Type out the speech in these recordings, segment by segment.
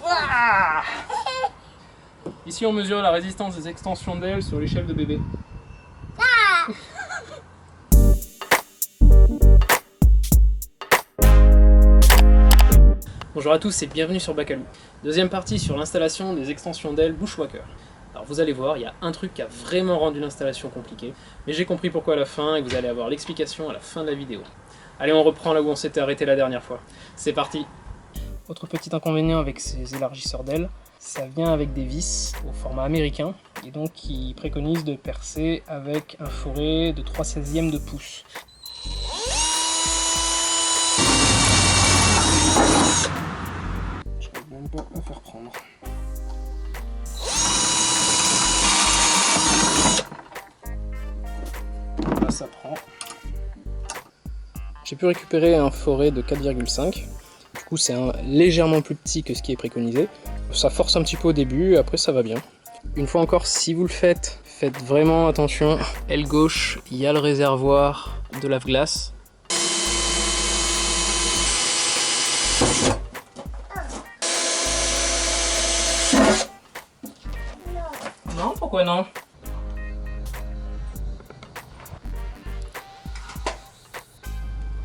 Ouah. Ici on mesure la résistance des extensions d'aile sur l'échelle de bébé. Bonjour à tous et bienvenue sur Bacalou. Deuxième partie sur l'installation des extensions d'aile Bushwhacker. Alors vous allez voir, il y a un truc qui a vraiment rendu l'installation compliquée, mais j'ai compris pourquoi à la fin et vous allez avoir l'explication à la fin de la vidéo. Allez, on reprend là où on s'était arrêté la dernière fois. C'est parti. Autre petit inconvénient avec ces élargisseurs d'aile, ça vient avec des vis au format américain, et donc ils préconisent de percer avec un foret de 3/16 de pouce. Je vais même pas me faire prendre. Là ça prend. J'ai pu récupérer un foret de 4,5. Du coup c'est légèrement plus petit que ce qui est préconisé. Ça force un petit peu au début, après ça va bien. Une fois encore, si vous le faites, faites vraiment attention. Aile gauche, il y a le réservoir de lave-glace. Non, pourquoi non?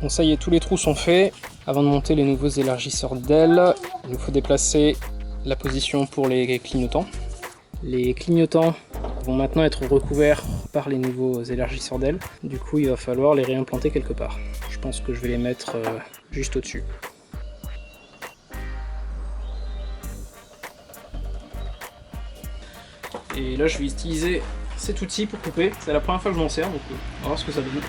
Bon, ça y est, tous les trous sont faits. Avant de monter les nouveaux élargisseurs d'aile, il nous faut déplacer la position pour les clignotants. Les clignotants vont maintenant être recouverts par les nouveaux élargisseurs d'aile. Du coup, il va falloir les réimplanter quelque part. Je pense que je vais les mettre juste au-dessus. Et là, je vais utiliser cet outil pour couper. C'est la première fois que je m'en sers, donc on va voir ce que ça donne.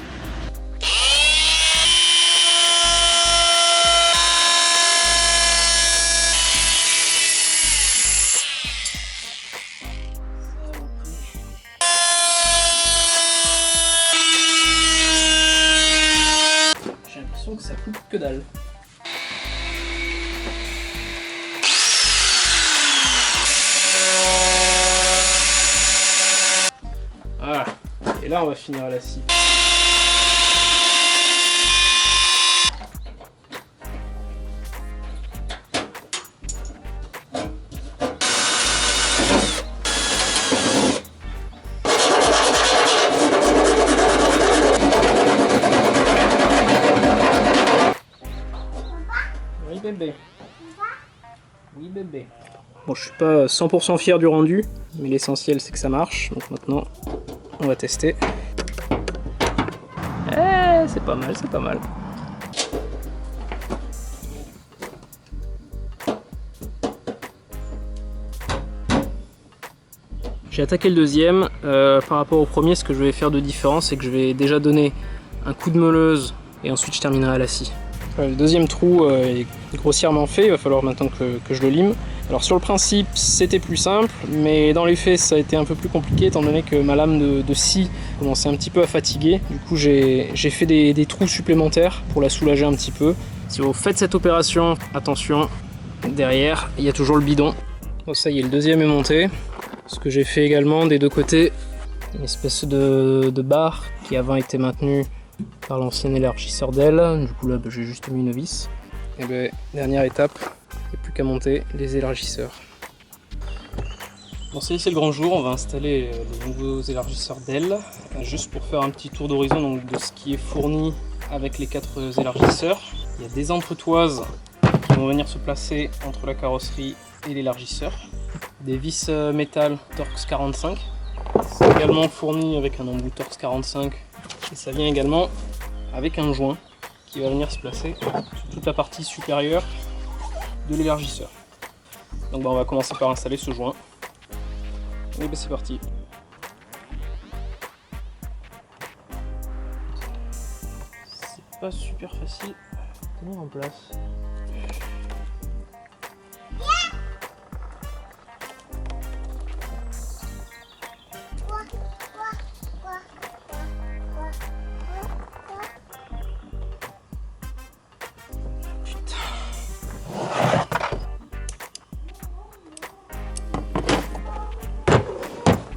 J'ai l'impression que ça coupe que dalle. Voilà. Et là on va finir à la scie. Oui bébé. Oui bébé. Bon, je suis pas 100% fier du rendu, mais l'essentiel c'est que ça marche. Donc maintenant, on va tester. Eh, c'est pas mal, c'est pas mal. J'ai attaqué le deuxième. Par rapport au premier, ce que je vais faire de différent, c'est que je vais déjà donner un coup de meuleuse et ensuite je terminerai à la scie. Le deuxième trou est grossièrement fait, il va falloir maintenant que je le lime. Alors sur le principe c'était plus simple, mais dans les faits ça a été un peu plus compliqué étant donné que ma lame de scie commençait un petit peu à fatiguer. Du coup j'ai fait des trous supplémentaires pour la soulager un petit peu. Si vous faites cette opération, attention, derrière il y a toujours le bidon. Bon, ça y est, le deuxième est monté. Ce que j'ai fait également des deux côtés, une espèce de barre qui avant était maintenue par l'ancien élargisseur d'aile. Du coup là j'ai juste mis une vis. Et bien, dernière étape, il n'y a plus qu'à monter les élargisseurs. Bon, c'est le grand jour, on va installer les nouveaux élargisseurs d'aile. Juste pour faire un petit tour d'horizon de ce qui est fourni avec les 4 élargisseurs. Il y a des entretoises qui vont venir se placer entre la carrosserie et l'élargisseur. Des vis métal Torx 45. C'est également fourni avec un embout Torx 45. Et ça vient également avec un joint qui va venir se placer sur toute la partie supérieure de l'élargisseur. Donc on va commencer par installer ce joint. Et ben c'est parti. C'est pas super facile à tenir en place.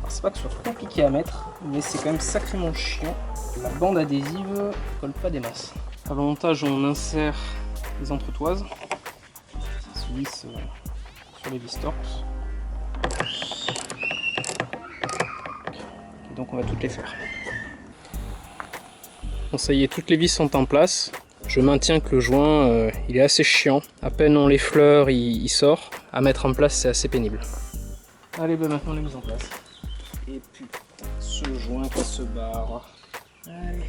C'est pas que ce soit compliqué à mettre, mais c'est quand même sacrément chiant. La bande adhésive colle pas des masses. À le montage, on insère les entretoises. Ça se visse sur les vis torques. Et donc on va toutes les faire. Bon, ça y est, toutes les vis sont en place. Je maintiens que le joint il est assez chiant. À peine on l'effleure, il sort. À mettre en place, c'est assez pénible. Allez, ben maintenant les mises en place. Et putain, ce joint qui se barre. Allez.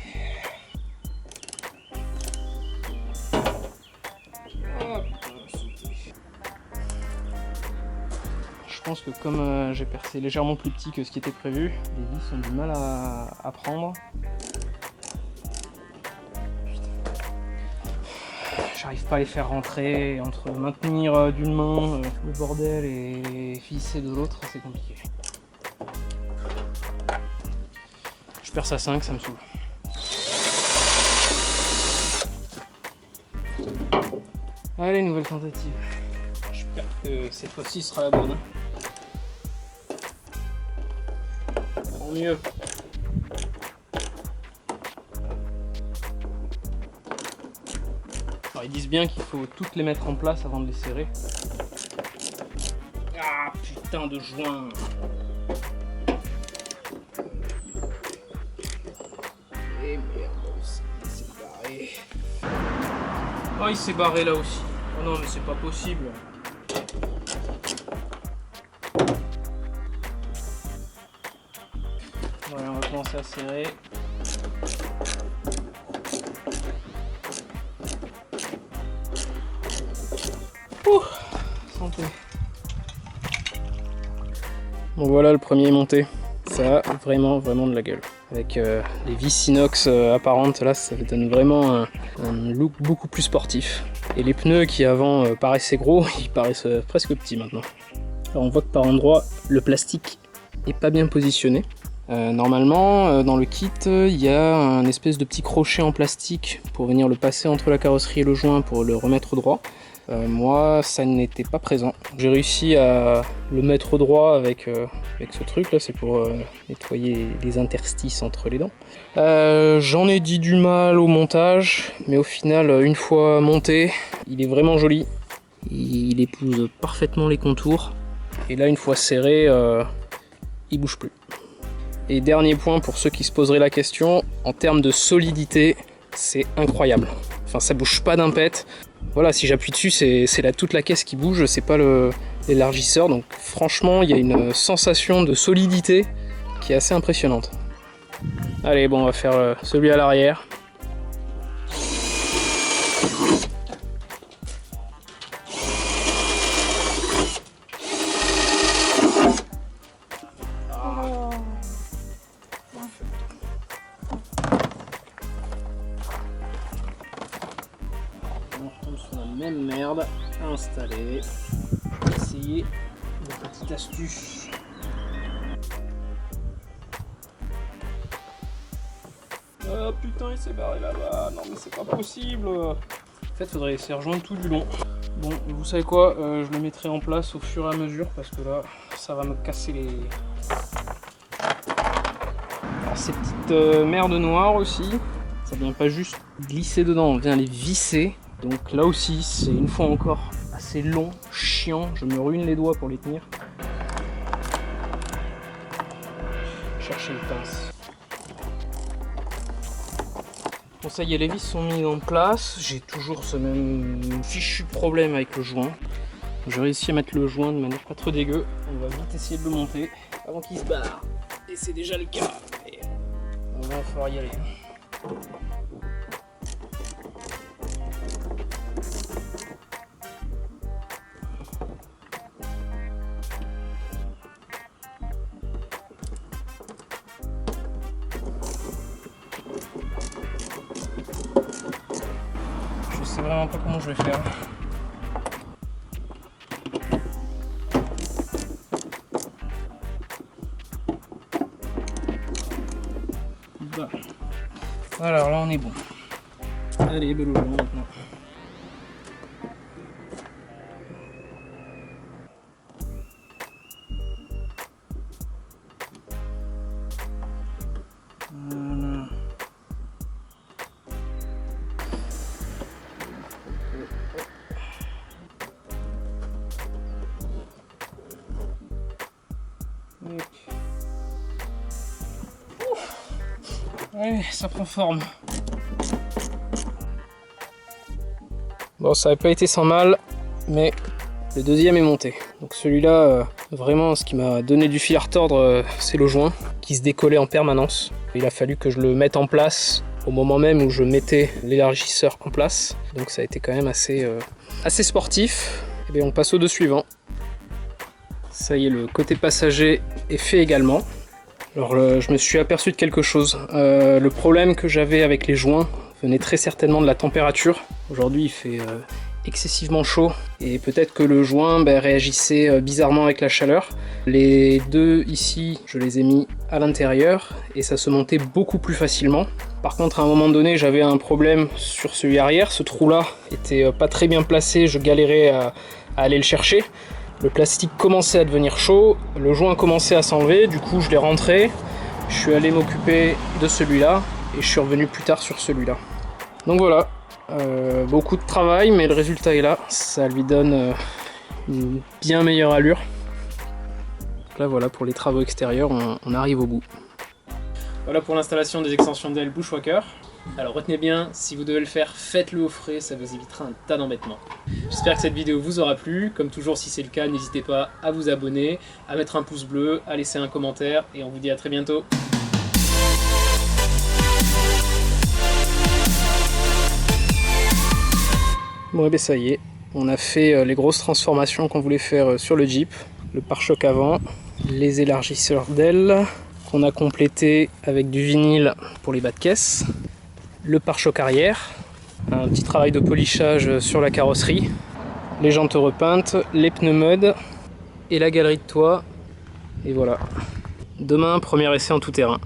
Hop. Je pense que comme j'ai percé légèrement plus petit que ce qui était prévu, les vis ont du mal à prendre. J'arrive pas à les faire rentrer, entre maintenir d'une main le bordel et visser de l'autre, c'est compliqué. Je perce à 5, ça me saoule. Allez, nouvelle tentative. J'espère que cette fois-ci sera la bonne. Tant mieux. Alors, ils disent bien qu'il faut toutes les mettre en place avant de les serrer. Ah putain de joint. Et merde, il s'est barré. Oh, il s'est barré là aussi. Oh non, mais c'est pas possible. Voilà, on va commencer à serrer. Ouh, santé. Bon voilà, le premier est monté. Ça a vraiment de la gueule. Avec les vis inox apparentes, là ça donne vraiment un look beaucoup plus sportif. Et les pneus qui avant paraissaient gros, ils paraissent presque petits maintenant. Alors on voit que par endroits, le plastique est pas bien positionné. Normalement, dans le kit, il y a un espèce de petit crochet en plastique pour venir le passer entre la carrosserie et le joint pour le remettre droit. Moi, ça n'était pas présent. J'ai réussi à le mettre droit avec ce truc là, c'est pour nettoyer les interstices entre les dents. J'en ai dit du mal au montage, mais au final, une fois monté, il est vraiment joli. Il épouse parfaitement les contours. Et là, une fois serré, il bouge plus. Et dernier point pour ceux qui se poseraient la question, en termes de solidité, c'est incroyable. Enfin, ça bouge pas d'un pet. Voilà, si j'appuie dessus, c'est toute la caisse qui bouge, c'est pas l'élargisseur. Donc franchement, il y a une sensation de solidité qui est assez impressionnante. Allez, bon, on va faire celui à l'arrière. Même merde, installé. Je vais essayer une petite astuce. Ah putain, il s'est barré là-bas. Non mais c'est pas possible. En fait, faudrait essayer de rejoindre tout du long. Bon, vous savez quoi, je le mettrai en place au fur et à mesure parce que là, ça va me casser les... Alors, ces petites merdes noires aussi, ça vient pas juste glisser dedans, on vient les visser. Donc là aussi, c'est une fois encore assez long, chiant, je me ruine les doigts pour les tenir. Chercher une pince. Bon ça y est, les vis sont mises en place. J'ai toujours ce même fichu problème avec le joint. J'ai réussi à mettre le joint de manière pas trop dégueu. On va vite essayer de le monter avant qu'il se barre. Et c'est déjà le cas. Et on va falloir y aller. Je sais vraiment pas comment je vais faire. Alors là on est bon. Allez, bel au maintenant. Voilà. Ouais, ça prend forme. Bon, ça n'a pas été sans mal, mais le deuxième est monté. Donc celui-là, vraiment, ce qui m'a donné du fil à retordre, c'est le joint qui se décollait en permanence. Il a fallu que je le mette en place au moment même où je mettais l'élargisseur en place. Donc ça a été quand même assez sportif. Et bien on passe au deux suivant. Ça y est, le côté passager est fait également. Alors je me suis aperçu de quelque chose. Le problème que j'avais avec les joints venait très certainement de la température. Aujourd'hui il fait excessivement chaud et peut-être que le joint réagissait bizarrement avec la chaleur. Les deux ici, je les ai mis à l'intérieur et ça se montait beaucoup plus facilement. Par contre à un moment donné j'avais un problème sur celui arrière, ce trou là était pas très bien placé, je galérais à aller le chercher. Le plastique commençait à devenir chaud, le joint commençait à s'enlever, du coup je l'ai rentré, je suis allé m'occuper de celui-là et je suis revenu plus tard sur celui-là. Donc voilà, beaucoup de travail mais le résultat est là, ça lui donne une bien meilleure allure. Donc là voilà, pour les travaux extérieurs, on arrive au bout. Voilà pour l'installation des extensions d'aile Bushwacker. Alors retenez bien, si vous devez le faire, faites-le au frais, ça vous évitera un tas d'embêtements. J'espère que cette vidéo vous aura plu. Comme toujours, si c'est le cas, n'hésitez pas à vous abonner, à mettre un pouce bleu, à laisser un commentaire et on vous dit à très bientôt. Bon et bien ça y est, on a fait les grosses transformations qu'on voulait faire sur le Jeep. Le pare-choc avant, les élargisseurs d'aile qu'on a complété avec du vinyle pour les bas de caisse, le pare-choc arrière, un petit travail de polissage sur la carrosserie, les jantes repeintes, les pneus mud et la galerie de toit. Et voilà. Demain, premier essai en tout terrain.